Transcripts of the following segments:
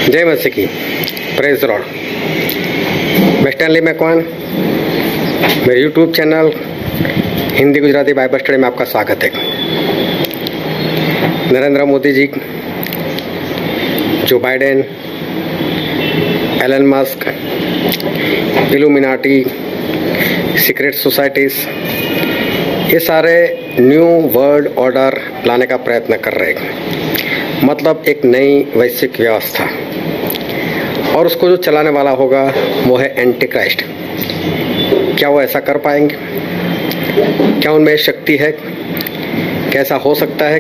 जय मसीह की। Praise the lord. मैं स्टैनली मैकवान, मेरे YouTube channel Hindi Gujarati Bible study में आपका स्वागत है। Narendra Modi ji, Joe Biden, Elon Musk, Illuminati, secret societies, ये सारे न्यू वर्ल्ड ऑर्डर लाने का प्रयत्न कर रहे हैं। मतलब एक नई वैश्विक व्यवस्था, और उसको जो चलाने वाला होगा वो है एंटी क्राइस्ट। क्या वो ऐसा कर पाएंगे? क्या उनमें शक्ति है? कैसा हो सकता है?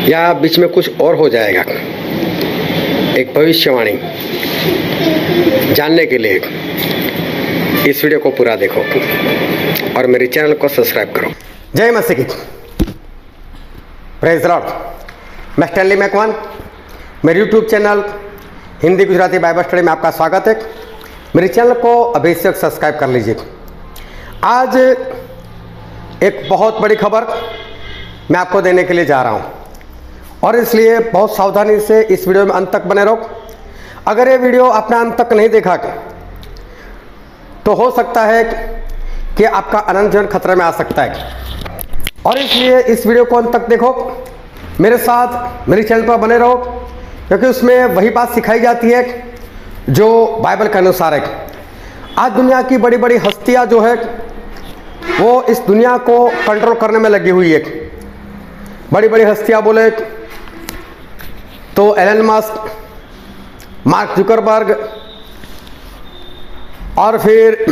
या बीच में कुछ और हो जाएगा? एक भविष्यवाणी जानने के लिए इस वीडियो को पूरा देखो और मेरे चैनल को सब्सक्राइब करो। जय मसीह की। Praise the lord. मैं स्टैनली मैकवान, मेरे YouTube channel Hindi Gujarati Bible study में आपका स्वागत है। मेरे चैनल को अभी से सब्सक्राइब कर लीजिए। आज एक बहुत बड़ी खबर मैं आपको देने के लिए जा रहा हूं, और इसलिए बहुत सावधानी से इस वीडियो में अंत तक बने रहो। अगर ये वीडियो आपने अंत तक नहीं देखा तो हो सकता है कि आपका अनंत जीवन खतरे में आ सकता है, और इसलिए इस वीडियो को अंत तक देखो, मेरे साथ मेरे चैनल पर बने रहो, क्योंकि उसमें वही बात सिखाई जाती है जो बाइबल के अनुसार है। आज दुनिया की बड़ी बड़ी हस्तियां जो है वो इस दुनिया को कंट्रोल करने में लगी हुई है। बड़ी बड़ी हस्तियां बोले तो एलन मस्क, मार्क जुकरबर्ग, और फिर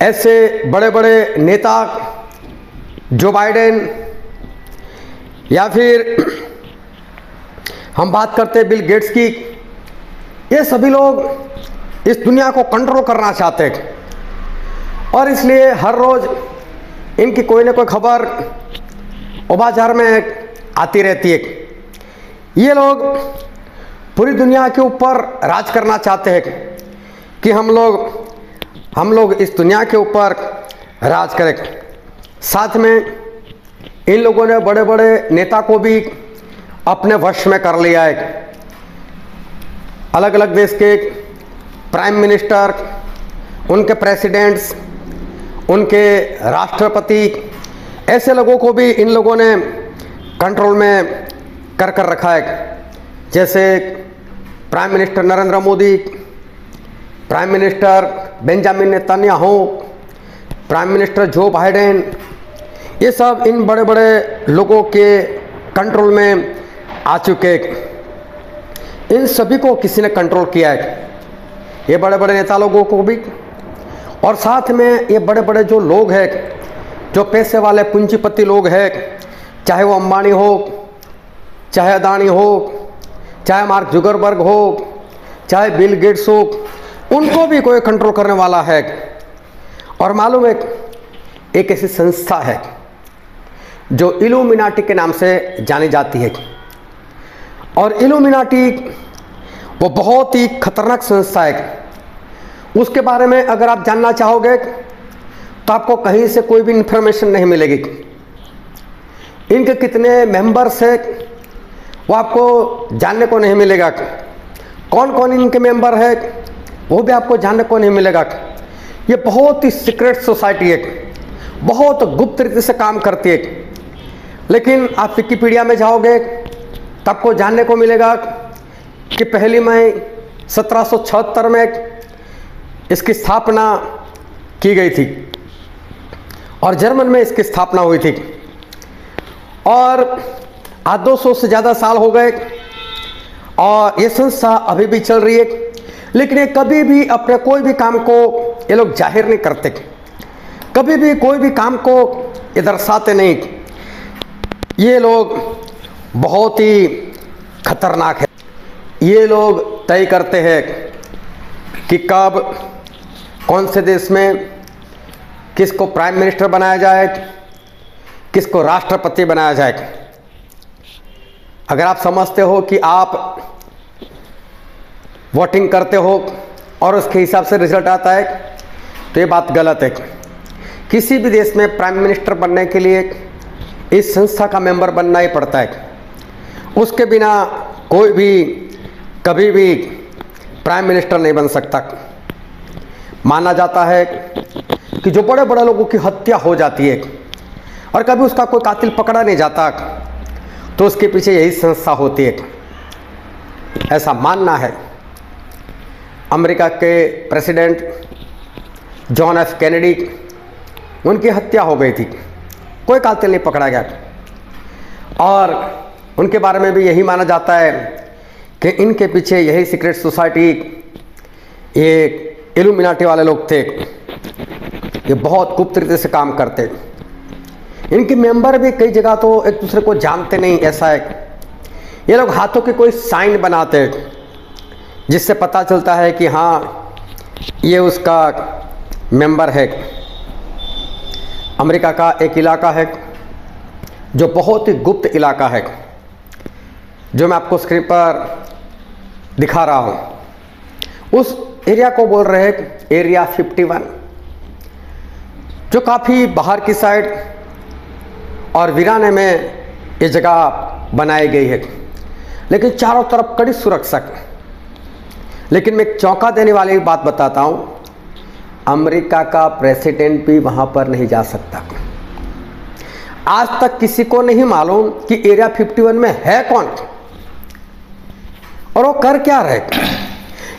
ऐसे बड़े बड़े नेता जो बाइडेन, या फिर हम बात करते हैं बिल गेट्स की। ये सभी लोग इस दुनिया को कंट्रोल करना चाहते हैं, और इसलिए हर रोज इनकी कोई ना कोई खबर बाजार में आती रहती है। ये लोग पूरी दुनिया के ऊपर राज करना चाहते हैं कि हम लोग इस दुनिया के ऊपर राज करें। साथ में इन लोगों ने बड़े बड़े नेता को भी अपने वश में कर लिया है। अलग अलग देश के प्राइम मिनिस्टर, उनके प्रेसिडेंट्स, उनके राष्ट्रपति, ऐसे लोगों को भी इन लोगों ने कंट्रोल में कर रखा है। जैसे prime minister Narendra Modi, prime minister Benjamin Netanyahu, prime minister Joe Biden, ये सब इन बड़े बड़े लोगों के कंट्रोल में आ चुके। इन सभी को किसी ने कंट्रोल किया है, ये बड़े बड़े नेता लोगों को भी, और साथ में ये बड़े बड़े जो लोग हैं, जो पैसे वाले पूंजीपति लोग हैं, चाहे वो अंबानी हो, चाहे अदानी हो, चाहे मार्क जुकरबर्ग हो, चाहे बिल गेट्स हो, उनको भी कोई कंट्रोल करने वाला है। और मालूम है, एक ऐसी संस्था है जो इल्यूमिनाटी के नाम से जानी जाती है, और इल्यूमिनाटी वो बहुत ही खतरनाक संस्था है। उसके बारे में अगर आप जानना चाहोगे तो आपको कहीं से कोई भी इंफॉर्मेशन नहीं मिलेगी। इनके कितने मेंबर्स है वो आपको जानने को नहीं मिलेगा। कौन कौन इनके मेंबर है वो भी आपको जानने को नहीं मिलेगा। ये बहुत ही सीक्रेट सोसाइटी है, बहुत गुप्त रीति से काम करती है। लेकिन आप विकिपीडिया में जाओगे तो आपको जानने को मिलेगा कि 1 मई 1776 में इसकी स्थापना की गई थी, और जर्मन में इसकी स्थापना हुई थी, और आज 200 से ज़्यादा साल हो गए, और ये संस्था अभी भी चल रही है। लेकिन ये कभी भी अपने कोई भी काम को ये लोग जाहिर नहीं करते, कभी भी कोई भी काम को ये दर्शाते नहीं। ये लोग बहुत ही खतरनाक है। ये लोग तय करते हैं कि कब कौन से देश में किसको प्राइम मिनिस्टर बनाया जाए, किसको राष्ट्रपति बनाया जाए। अगर आप समझते हो कि आप वोटिंग करते हो और उसके हिसाब से रिजल्ट आता है, तो ये बात गलत है। किसी भी देश में प्राइम मिनिस्टर बनने के लिए इस संस्था का मेंबर बनना ही पड़ता है। उसके बिना कोई भी कभी भी प्राइम मिनिस्टर नहीं बन सकता। माना जाता है कि जो बड़े बड़े लोगों की हत्या हो जाती है और कभी उसका कोई कातिल पकड़ा नहीं जाता, तो उसके पीछे यही संस्था होती है। ऐसा मानना है। अमेरिका के प्रेसिडेंट जॉन एफ कैनेडी, उनकी हत्या हो गई थी, कोई कातिल नहीं पकड़ा गया, और उनके बारे में भी यही माना जाता है कि इनके पीछे यही सीक्रेट सोसाइटी, ये इल्यूमिनाटी वाले लोग थे, ये बहुत गुप्त रीति से काम करते। इनके मेंबर भी कई जगह तो एक दूसरे को जानते नहीं, ऐसा है। ये लोग हाथों के कोई साइन बनाते जिससे पता चलता है कि हाँ ये उसका मेंबर है। अमेरिका का एक इलाका है जो बहुत ही गुप्त इलाका है, जो मैं आपको स्क्रीन पर दिखा रहा हूँ। उस एरिया को बोल रहे हैं एरिया 51, जो काफ़ी बाहर की साइड और वीराने में ये जगह बनाई गई है, लेकिन चारों तरफ कड़ी सुरक्षा। लेकिन मैं एक चौंका देने वाली बात बताता हूँ, अमेरिका का प्रेसिडेंट भी वहाँ पर नहीं जा सकता। आज तक किसी को नहीं मालूम कि एरिया 51 में है कौन और वो कर क्या रहे।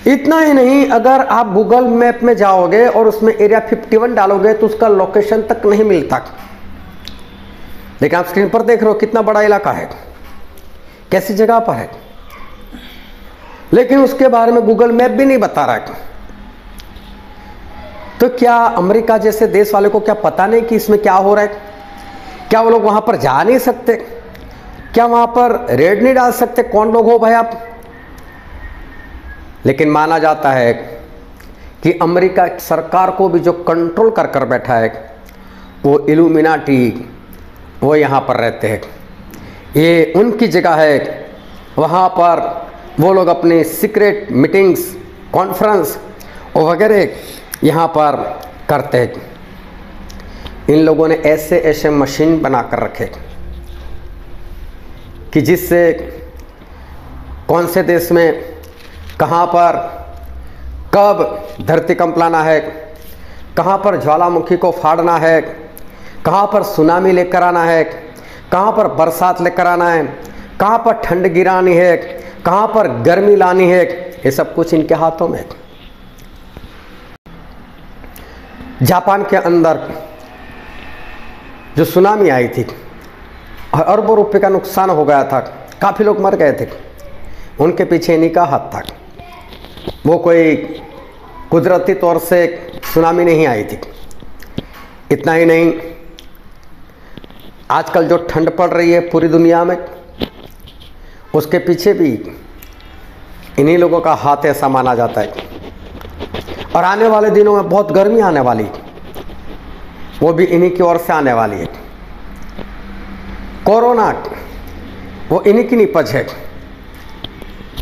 इतना ही नहीं, अगर आप गूगल मैप में जाओगे और उसमें एरिया 51 डालोगे तो उसका लोकेशन तक नहीं मिलता। लेकिन आप स्क्रीन पर देख रहे हो कितना बड़ा इलाका है, कैसी जगह पर है, लेकिन उसके बारे में गूगल मैप भी नहीं बता रहा है। तो क्या अमेरिका जैसे देश वाले को क्या पता नहीं कि इसमें क्या हो रहा है? क्या वो लोग वहां पर जा नहीं सकते? क्या वहां पर रेड नहीं डाल सकते? कौन लोग हो भाई आप? लेकिन माना जाता है कि अमेरिका सरकार को भी जो कंट्रोल कर कर बैठा है वो इल्यूमिनाटी, वो यहाँ पर रहते हैं। ये उनकी जगह है, वहाँ पर वो लोग अपनी सीक्रेट मीटिंग्स, कॉन्फ्रेंस वगैरह यहाँ पर करते हैं। इन लोगों ने ऐसे ऐसे मशीन बना कर रखे कि जिससे कौन से देश में कहाँ पर कब धरती कंपलाना है, कहाँ पर ज्वालामुखी को फाड़ना है, कहाँ पर सुनामी लेकर आना है, कहाँ पर बरसात लेकर आना है, कहाँ पर ठंड गिरानी है, कहाँ पर गर्मी लानी है, ये सब कुछ इनके हाथों में है। जापान के अंदर जो सुनामी आई थी, अरबों रुपए का नुकसान हो गया था, काफ़ी लोग मर गए थे, उनके पीछे इन्हीं का हाथ था। वो कोई कुदरती तौर से सुनामी नहीं आई थी। इतना ही नहीं, आजकल जो ठंड पड़ रही है पूरी दुनिया में, उसके पीछे भी इन्हीं लोगों का हाथ ऐसा माना जाता है। और आने वाले दिनों में बहुत गर्मी आने वाली, वो भी इन्हीं की ओर से आने वाली है। कोरोना वो इन्हीं की निपज है,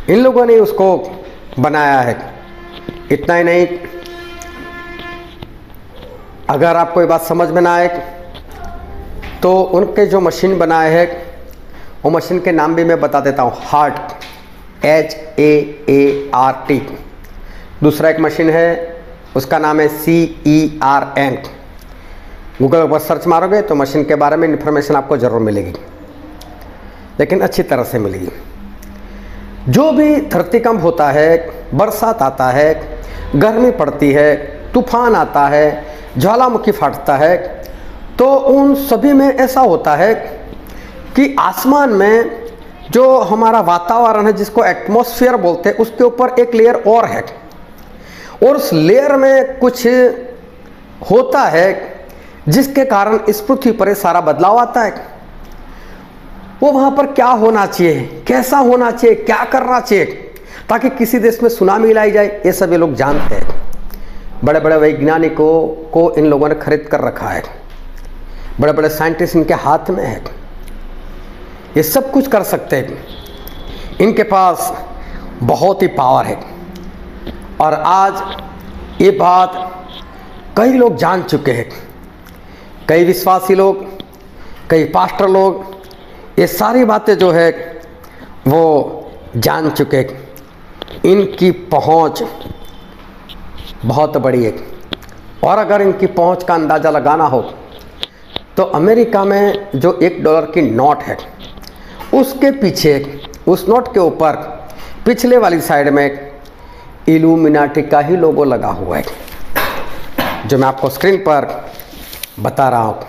इन लोगों ने उसको बनाया है। इतना ही नहीं, अगर आपको ये बात समझ में ना आए तो उनके जो मशीन बनाए हैं वो मशीन के नाम भी मैं बता देता हूँ। Heart, HAART। दूसरा एक मशीन है, उसका नाम है CERN। गूगल पर सर्च मारोगे तो मशीन के बारे में इन्फॉर्मेशन आपको ज़रूर मिलेगी, लेकिन अच्छी तरह से मिलेगी। जो भी धरतीकंप होता है, बरसात आता है, गर्मी पड़ती है, तूफान आता है, ज्वालामुखी फाटता है, तो उन सभी में ऐसा होता है कि आसमान में जो हमारा वातावरण है, जिसको एटमॉस्फेयर बोलते हैं, उसके ऊपर एक लेयर और है, और उस लेयर में कुछ होता है जिसके कारण इस पृथ्वी पर सारा बदलाव आता है। वो वहाँ पर क्या होना चाहिए, कैसा होना चाहिए, क्या करना चाहिए ताकि किसी देश में सुनामी लाई जाए, ये सब ये लोग जानते हैं। बड़े बड़े वैज्ञानिकों को इन लोगों ने खरीद कर रखा है, बड़े बड़े साइंटिस्ट इनके हाथ में है, ये सब कुछ कर सकते हैं। इनके पास बहुत ही पावर है। और आज ये बात कई लोग जान चुके हैं, कई विश्वासी लोग, कई पास्टर लोग, ये सारी बातें जो है वो जान चुके, इनकी पहुंच बहुत बड़ी है। और अगर इनकी पहुंच का अंदाज़ा लगाना हो तो अमेरिका में जो $1 की नोट है, उसके पीछे, उस नोट के ऊपर पिछले वाली साइड में इल्यूमिनाटी का ही लोगो लगा हुआ है, जो मैं आपको स्क्रीन पर बता रहा हूँ।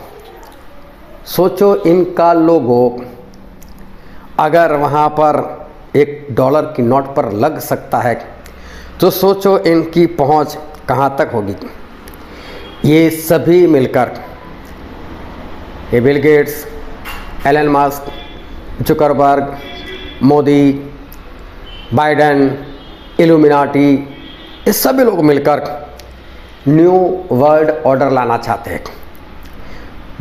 सोचो, इनका लोगो अगर वहाँ पर $1 की नोट पर लग सकता है तो सोचो इनकी पहुँच कहाँ तक होगी। ये सभी मिलकर, ये Bill Gates, Elon Musk, Zuckerberg, Modi, Biden, Illuminati, ये सभी लोग मिलकर न्यू वर्ल्ड ऑर्डर लाना चाहते हैं।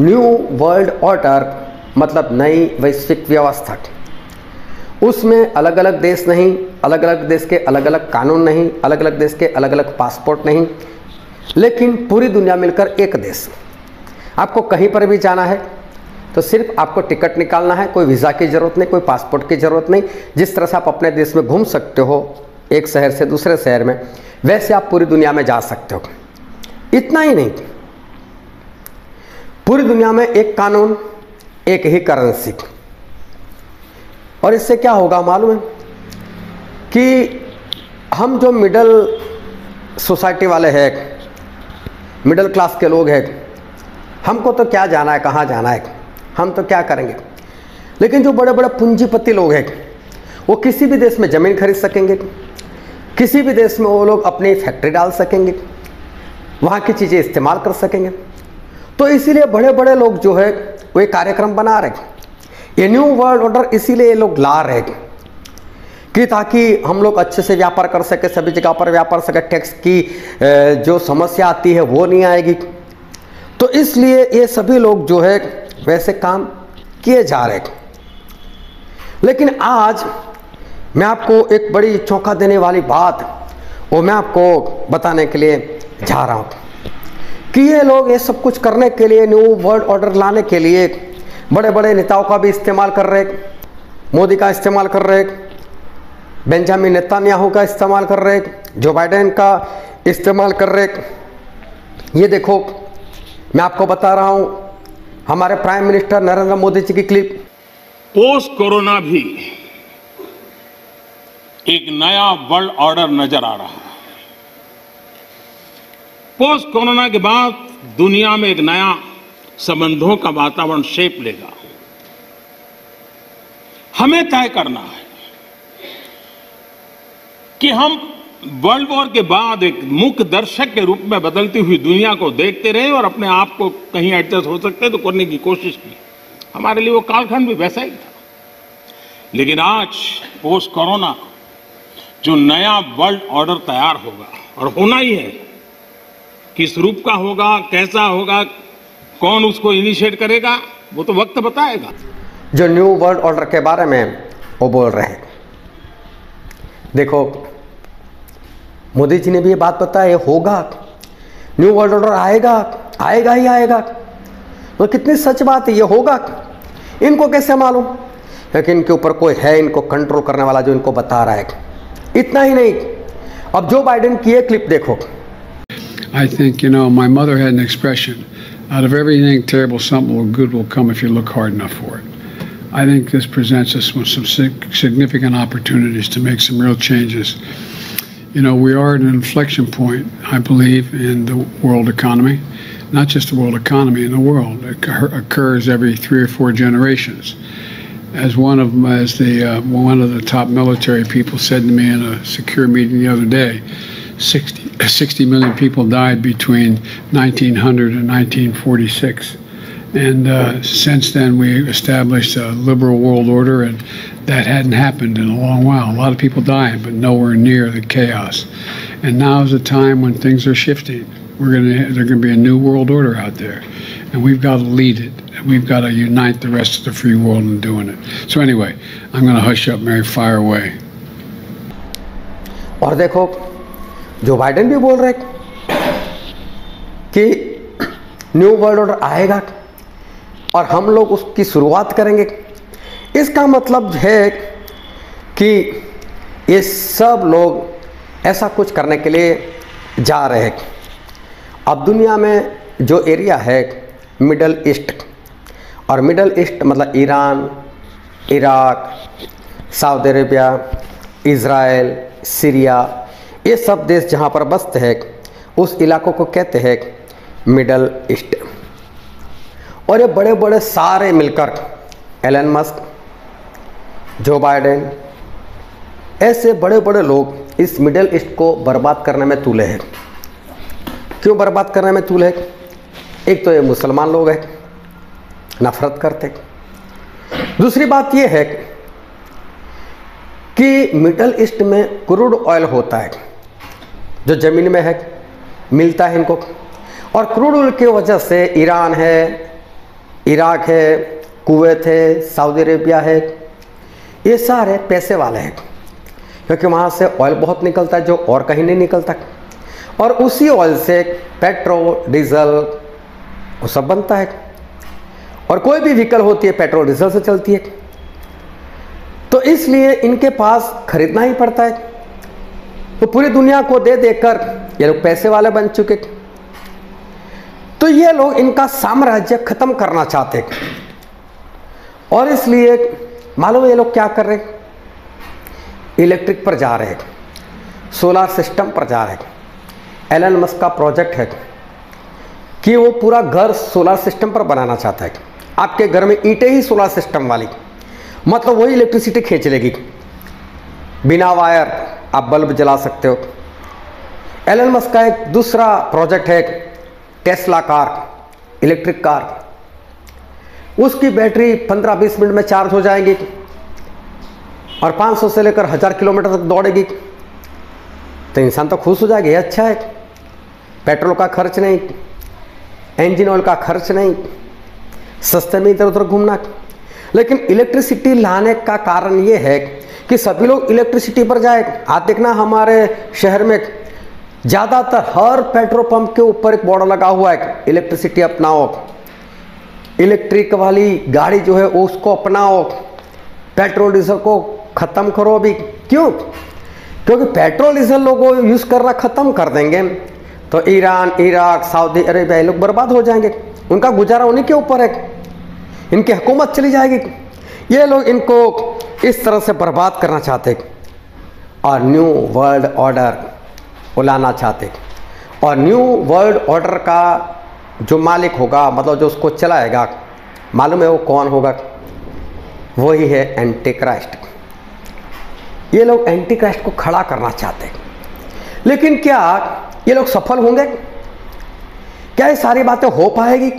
न्यू वर्ल्ड ऑर्डर मतलब नई वैश्विक व्यवस्था। उसमें अलग अलग देश नहीं, अलग अलग देश के अलग अलग कानून नहीं, अलग अलग देश के अलग अलग पासपोर्ट नहीं, लेकिन पूरी दुनिया मिलकर एक देश। आपको कहीं पर भी जाना है तो सिर्फ आपको टिकट निकालना है, कोई वीज़ा की ज़रूरत नहीं, कोई पासपोर्ट की ज़रूरत नहीं। जिस तरह से आप अपने देश में घूम सकते हो एक शहर से दूसरे शहर में, वैसे आप पूरी दुनिया में जा सकते हो। इतना ही नहीं, पूरी दुनिया में एक कानून, एक ही करेंसी। और इससे क्या होगा मालूम है कि हम जो मिडिल सोसाइटी वाले हैं, मिडिल क्लास के लोग हैं, हमको तो क्या जाना है, कहाँ जाना है, हम तो क्या करेंगे। लेकिन जो बड़े बड़े पूंजीपति लोग हैं, वो किसी भी देश में ज़मीन खरीद सकेंगे, किसी भी देश में वो लोग अपनी फैक्ट्री डाल सकेंगे, वहाँ की चीज़ें इस्तेमाल कर सकेंगे। तो इसीलिए बड़े बड़े लोग जो है वो एक कार्यक्रम बना रहे, ये न्यू वर्ल्ड ऑर्डर इसीलिए ये लोग ला रहे कि ताकि हम लोग अच्छे से व्यापार कर सके, सभी जगह पर व्यापार सके, टैक्स की जो समस्या आती है वो नहीं आएगी। तो इसलिए ये सभी लोग जो है वैसे काम किए जा रहे। लेकिन आज मैं आपको एक बड़ी चौंका देने वाली बात वो मैं आपको बताने के लिए जा रहा हूँ कि ये लोग ये सब कुछ करने के लिए, न्यू वर्ल्ड ऑर्डर लाने के लिए बड़े बड़े नेताओं का भी इस्तेमाल कर रहे, मोदी का इस्तेमाल कर रहे, बेंजामिन नेतन्याहू का इस्तेमाल कर रहे, जो बाइडेन का इस्तेमाल कर रहे। ये देखो, मैं आपको बता रहा हूँ हमारे प्राइम मिनिस्टर नरेंद्र मोदी जी की क्लिप। पोस्ट कोरोना भी एक नया वर्ल्ड ऑर्डर नजर आ रहा है। पोस्ट कोरोना के बाद दुनिया में एक नया संबंधों का वातावरण शेप लेगा। हमें तय करना है कि हम वर्ल्ड वॉर के बाद एक मूक दर्शक के रूप में बदलती हुई दुनिया को देखते रहे और अपने आप को कहीं एडजस्ट हो सकते तो करने की कोशिश की। हमारे लिए वो कालखंड भी वैसा ही था। लेकिन आज पोस्ट कोरोना जो नया वर्ल्ड ऑर्डर तैयार होगा, और होना ही है, किस रूप का होगा, कैसा होगा, कौन उसको इनिशिएट करेगा, वो तो वक्त बताएगा। जो न्यू वर्ल्ड ऑर्डर के बारे में वो बोल रहे हैं, देखो मोदी जी ने भी ये बात बताई, ये होगा, न्यू वर्ल्ड ऑर्डर आएगा, आएगा ही आएगा। तो कितनी सच बात है, ये होगा। इनको कैसे मालूम? लेकिन इनके ऊपर कोई है इनको कंट्रोल करने वाला जो इनको बता रहा है। इतना ही नहीं, अब जो बाइडेन की ये क्लिप देखो। I think, my mother had an expression, out of everything terrible, something good will come if you look hard enough for it. I think this presents us with some significant opportunities to make some real changes. We are at an inflection point, I believe, in the world economy. Not just the world economy, in the world. It occurs every 3 or 4 generations. As one of the top military people said to me in a secure meeting the other day, 60 million people died between 1900 and 1946. And since then, we established a liberal world order, and that hadn't happened in a long while. A lot of people died, but nowhere near the chaos. And now is a time when things are shifting. There's going to be a new world order out there, and we've got to lead it. We've got to unite the rest of the free world in doing it. So anyway, I'm going to hush up, Mary, fire away. और देखो, Joe Biden भी बोल रहे कि new world order आएगा और हम लोग उसकी शुरुआत करेंगे। इसका मतलब है कि ये सब लोग ऐसा कुछ करने के लिए जा रहे हैं। अब दुनिया में जो एरिया है मिडल ईस्ट, और मिडल ईस्ट मतलब Iran, Iraq, Saudi Arabia, Israel, Syria, ये सब देश जहाँ पर बसते हैं उस इलाकों को कहते हैं मिडल ईस्ट। और ये बड़े बड़े सारे मिलकर एलन मस्क, जो बाइडेन, ऐसे बड़े बड़े लोग इस मिडल ईस्ट को बर्बाद करने में तुले हैं। क्यों बर्बाद करने में तुले हैं? एक तो ये मुसलमान लोग हैं, नफरत करते। दूसरी बात ये है कि मिडल ईस्ट में क्रूड ऑयल होता है जो ज़मीन में है, मिलता है इनको, और क्रूड ऑयल की वजह से ईरान है, इराक है, कुवैत है, सऊदी अरेबिया है, ये सारे पैसे वाले हैं क्योंकि वहाँ से ऑयल बहुत निकलता है जो और कहीं नहीं निकलता, और उसी ऑयल से पेट्रोल, डीजल वो सब बनता है, और कोई भी व्हीकल होती है पेट्रोल डीजल से चलती है। तो इसलिए इनके पास खरीदना ही पड़ता है। तो पूरी दुनिया को दे देकर ये लोग पैसे वाले बन चुके। तो ये लोग इनका साम्राज्य खत्म करना चाहते हैं, और इसलिए मालूम है ये लोग क्या कर रहे हैं? इलेक्ट्रिक पर जा रहे हैं, सोलर सिस्टम पर जा रहे हैं। एलन मस्क का प्रोजेक्ट है कि वो पूरा घर सोलर सिस्टम पर बनाना चाहता है। आपके घर में ईंटें ही सोलर सिस्टम वाली, मतलब वही इलेक्ट्रिसिटी खींच लेगी, बिना वायर आप बल्ब जला सकते हो। एलन मस्क का एक दूसरा प्रोजेक्ट है टेस्ला कार, इलेक्ट्रिक कार। उसकी बैटरी 15-20 मिनट में चार्ज हो जाएगी और 500 से लेकर 1000 किलोमीटर तक दौड़ेगी। तो इंसान तो खुश हो जाएगा, ये अच्छा है, पेट्रोल का खर्च नहीं, इंजन ऑयल का खर्च नहीं, सस्ते में इधर उधर घूमना। लेकिन इलेक्ट्रिसिटी लाने का कारण ये है कि सभी लोग इलेक्ट्रिसिटी पर जाए। आप देखना हमारे शहर में ज़्यादातर हर पेट्रोल पंप के ऊपर एक बोर्ड लगा हुआ है, इलेक्ट्रिसिटी अपनाओ, इलेक्ट्रिक वाली गाड़ी जो है उसको अपनाओ, पेट्रोल डीजल को ख़त्म करो अभी। क्यों? क्योंकि पेट्रोल डीजल लोगों यूज़ करना ख़त्म कर देंगे तो ईरान, इराक, सऊदी अरेबिया ये लोग बर्बाद हो जाएंगे। उनका गुजारा उन्हीं के ऊपर है, इनकी हुकूमत चली जाएगी। ये लोग इनको इस तरह से बर्बाद करना चाहते और न्यू वर्ल्ड ऑर्डर लाना चाहते। और न्यू वर्ल्ड ऑर्डर का जो मालिक होगा, मतलब जो उसको चलाएगा, मालूम है वो कौन होगा? वही है एंटी क्राइस्ट। ये लोग एंटी क्राइस्ट को खड़ा करना चाहते हैं, लेकिन क्या ये लोग सफल होंगे? क्या ये सारी बातें हो पाएगी?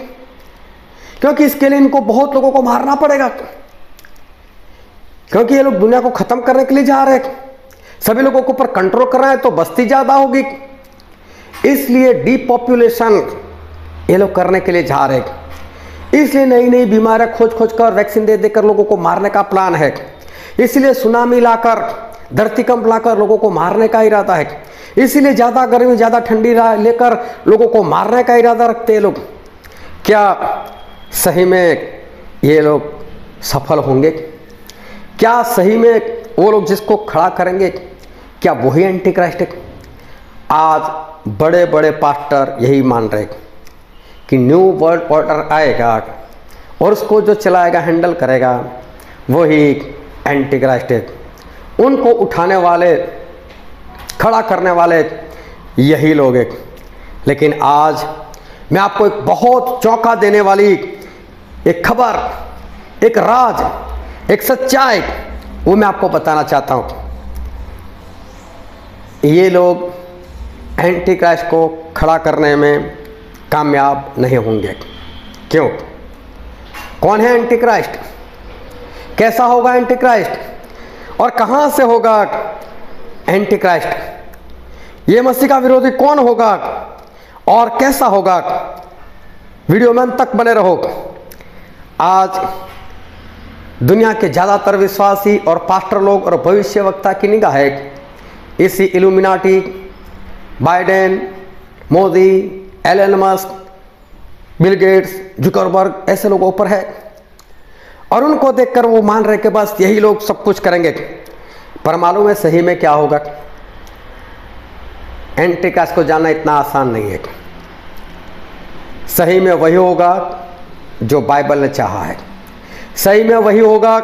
क्योंकि इसके लिए इनको बहुत लोगों को मारना पड़ेगा, क्योंकि ये लोग दुनिया को खत्म करने के लिए जा रहे हैं। सभी लोगों के ऊपर कंट्रोल कर रहे हैं तो बस्ती ज्यादा होगी, इसलिए डीपॉपुलेशन ये लोग करने के लिए जा रहे हैं। इसलिए नई नई बीमारियां खोज खोज कर वैक्सीन दे देकर लोगों को मारने का प्लान है। इसलिए सुनामी लाकर, धरतीकंप लाकर लोगों को मारने का इरादा है। इसीलिए ज़्यादा गर्मी, ज़्यादा ठंडी लेकर लोगों को मारने का इरादा रखते हैं लोग। क्या सही में ये लोग सफल होंगे? क्या सही में वो लोग जिसको खड़ा करेंगे, क्या वही एंटी क्राइस्ट है? आज बड़े बड़े पास्टर यही मान रहे कि न्यू वर्ल्ड ऑर्डर आएगा और उसको जो चलाएगा, हैंडल करेगा, वही एंटी क्राइस्ट है। उनको उठाने वाले, खड़ा करने वाले यही लोग हैं। लेकिन आज मैं आपको एक बहुत चौंका देने वाली एक खबर, एक राज, एक सच्चाई वो मैं आपको बताना चाहता हूँ। ये लोग एंटी क्राइस्ट को खड़ा करने में कामयाब नहीं होंगे। क्यों? कौन है एंटी क्राइस्ट? कैसा होगा एंटी क्राइस्ट? और कहाँ से होगा एंटी क्राइस्ट? ये मसीह का विरोधी कौन होगा और कैसा होगा? वीडियो में अंत तक बने रहो। आज दुनिया के ज़्यादातर विश्वासी और पास्टर लोग और भविष्यवक्ता की निगाह है इसी Illuminati, Biden, Modi, Elon Musk, Bill Gates, Zuckerberg ऐसे लोगों पर है, और उनको देखकर वो मान रहे कि बस यही लोग सब कुछ करेंगे। पर मालूम है सही में क्या होगा? एंटी क्राइस्ट को जानना इतना आसान नहीं है। सही में वही होगा जो बाइबल ने चाहा है, सही में वही होगा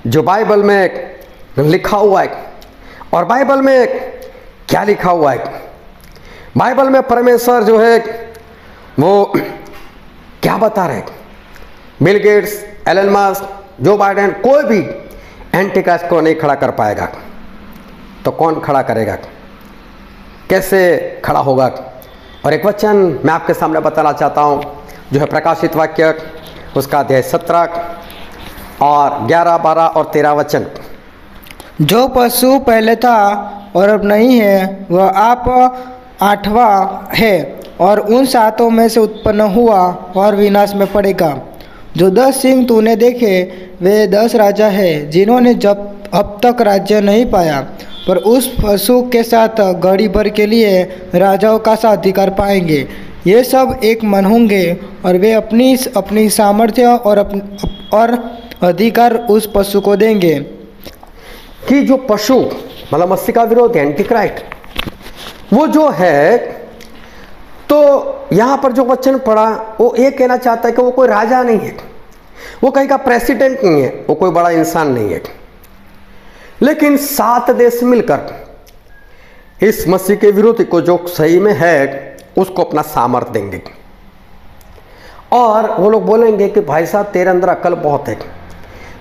जो बाइबल में लिखा हुआ है। और बाइबल में क्या लिखा हुआ है? बाइबल में परमेश्वर जो है वो क्या बता रहे? Bill Gates, Elon Musk, Joe Biden, कोई भी एंटी क्राइस्ट को नहीं खड़ा कर पाएगा। तो कौन खड़ा करेगा? कैसे खड़ा होगा? और एक वचन मैं आपके सामने बताना चाहता हूं, जो है प्रकाशित वाक्य उसका अध्याय 17 और 11, 12 और 13 वचन। जो पशु पहले था और अब नहीं है, वह आप 8वां है और उन 7 में से उत्पन्न हुआ और विनाश में पड़ेगा। जो 10 सिंह तूने देखे वे 10 राजा है, जिन्होंने जब अब तक राज्य नहीं पाया, पर उस पशु के साथ घड़ी भर के लिए राजाओं का सा अधिकार पाएंगे। ये सब एक मन होंगे और वे अपनी अपनी सामर्थ्य और अधिकार उस पशु को देंगे। कि जो पशु मतलब मसीह का विरोध एंटी क्राइस्ट, वो जो है, तो यहां पर जो वचन पढ़ा वो ये कहना चाहता है कि वो कोई राजा नहीं है, वो कहीं का प्रेसिडेंट नहीं है, वो कोई बड़ा इंसान नहीं है, लेकिन 7 देश मिलकर इस मसीह के विरोधी को जो सही में है उसको अपना सामर्थ्य देंगे। और वो लोग बोलेंगे कि भाई साहब तेरे अंदर अकल बहुत है,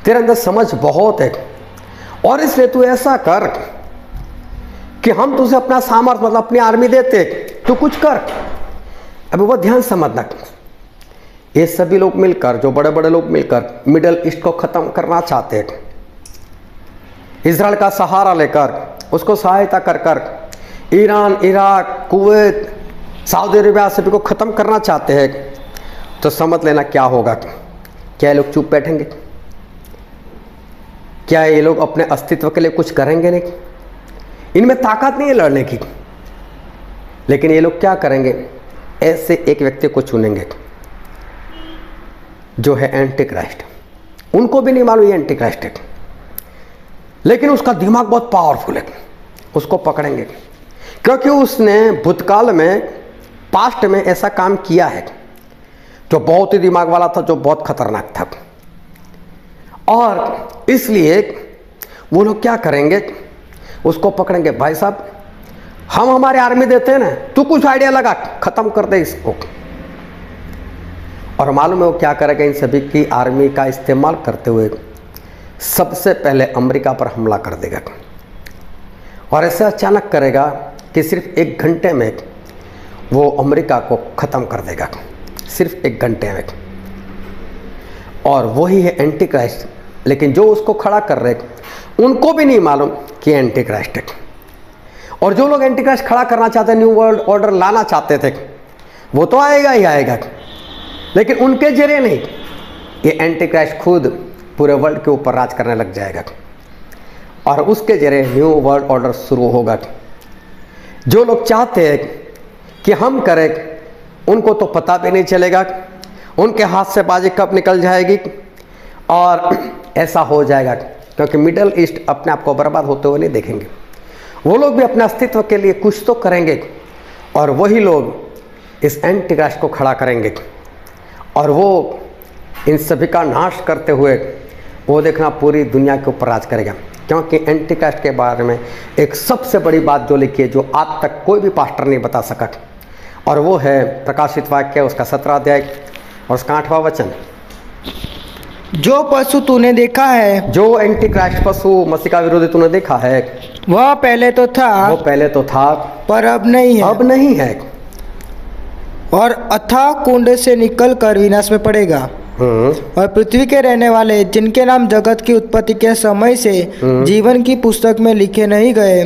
तेरे अंदर समझ बहुत है, और इसलिए तू ऐसा कर कि हम तुझे अपना सामर्थ्य मतलब अपनी आर्मी देते, तू कुछ कर। अभी वो ध्यान समझना, ये सभी लोग मिलकर, जो बड़े बड़े लोग मिलकर मिडल ईस्ट को खत्म करना चाहते हैं, इजराइल का सहारा लेकर उसको सहायता कर कर Iran, Iraq, Kuwait, Saudi Arabia सभी को खत्म करना चाहते हैं, तो समझ लेना क्या होगा। क्या ये लोग चुप बैठेंगे? क्या ये लोग अपने अस्तित्व के लिए कुछ करेंगे? नहीं, इनमें ताकत नहीं है लड़ने की। लेकिन ये लोग क्या करेंगे? ऐसे एक व्यक्ति को चुनेंगे जो है एंटी क्राइस्ट। उनको भी नहीं मालूम ये एंटी क्राइस्ट है, लेकिन उसका दिमाग बहुत पावरफुल है, उसको पकड़ेंगे क्योंकि उसने भूतकाल में, पास्ट में ऐसा काम किया है जो बहुत ही दिमाग वाला था, जो बहुत खतरनाक था। और इसलिए वो लोग क्या करेंगे? उसको पकड़ेंगे, भाई साहब हम हमारे आर्मी देते हैं ना, तू कुछ आइडिया लगा, खत्म कर दे इसको। और मालूम है वो क्या करेगा? इन सभी की आर्मी का इस्तेमाल करते हुए सबसे पहले अमेरिका पर हमला कर देगा। और ऐसे अचानक करेगा कि सिर्फ 1 घंटे में वो अमेरिका को ख़त्म कर देगा, सिर्फ 1 घंटे में। और वही है एंटी क्राइस्ट। लेकिन जो उसको खड़ा कर रहे उनको भी नहीं मालूम कि एंटी क्राइस्ट है। और जो लोग एंटी क्राइस्ट खड़ा करना चाहते, न्यू वर्ल्ड ऑर्डर लाना चाहते थे, वो तो आएगा ही आएगा, लेकिन उनके जरिए नहीं, ये एंटी क्राइस्ट खुद पूरे वर्ल्ड के ऊपर राज करने लग जाएगा और उसके जरिए न्यू वर्ल्ड ऑर्डर शुरू होगा। जो लोग चाहते हैं कि हम करें, उनको तो पता भी नहीं चलेगा, उनके हाथ से बाजी कब निकल जाएगी और ऐसा हो जाएगा, क्योंकि मिडल ईस्ट अपने आप को बर्बाद होते हुए नहीं देखेंगे। वो लोग भी अपने अस्तित्व के लिए कुछ तो करेंगे और वही लोग इस एंटी क्राइस्ट को खड़ा करेंगे और वो इन सभी का नाश करते हुए वो देखना पूरी दुनिया के ऊपर राज करेगा। क्योंकि एंटी क्राइस्ट के बारे में एक सबसे बड़ी बात जो लिखी है, जो आज तक कोई भी पास्टर नहीं बता सका, और वो है प्रकाशित वाक्य उसका 17 अध्याय और उसका 8वां वचन। जो पशु तूने देखा है, जो एंटी क्राइस्ट पशु मसीह का विरोधी तूने देखा है, वह पहले तो था, वो पहले तो था, पर अब नहीं है, अब नहीं है, और अथाह कुंड से निकल कर विनाश में पड़ेगा। और पृथ्वी के रहने वाले जिनके नाम जगत की उत्पत्ति के समय से जीवन की पुस्तक में लिखे नहीं गए,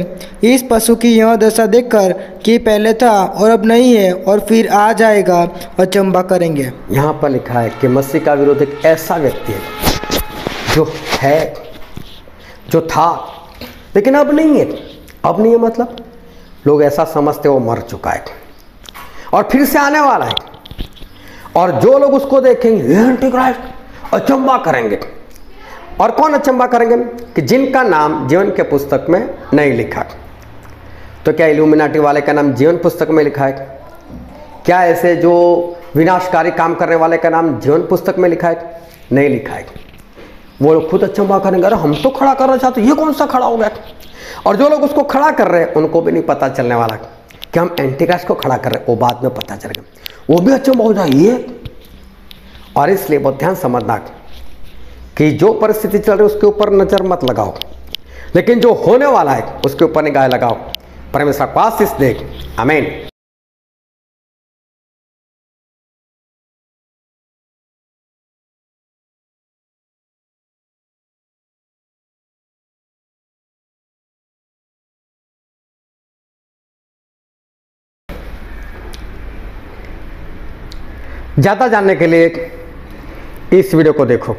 इस पशु की यह दशा देखकर कि पहले था और अब नहीं है और फिर आ जाएगा, अचंभा करेंगे। यहाँ पर लिखा है कि मसीह का विरोधी एक ऐसा व्यक्ति है जो है, जो था, लेकिन अब नहीं है। अब नहीं है मतलब लोग ऐसा समझते वो मर चुका है और फिर से आने वाला है। और जो लोग उसको देखेंगे एंटी क्राइस्ट, अचंभा करेंगे और कौन अचंभा करेंगे कि जिनका नाम जीवन के पुस्तक में नहीं लिखा। तो क्या इल्यूमिनाटी वाले का नाम जीवन पुस्तक में लिखा है? क्या ऐसे जो विनाशकारी काम करने वाले का नाम जीवन पुस्तक में लिखा है? नहीं लिखा है। वो खुद अचंभा करेंगे, अरे हम तो खड़ा करना चाहते, ये कौन सा खड़ा हो गया। और जो लोग उसको खड़ा कर रहे हैं उनको भी नहीं पता चलने वाला कि हम एंटीक्राइस्ट को खड़ा कर रहे हैं, वो बाद में पता चलेगा, वो भी अचंभा हो जाए। और इसलिए बहुत ध्यान समझना कि जो परिस्थिति चल रही है उसके ऊपर नजर मत लगाओ, लेकिन जो होने वाला है उसके ऊपर निगाह लगाओ। परमेश्वर को आशीष दे। आमीन। ज़्यादा जानने के लिए इस वीडियो को देखो।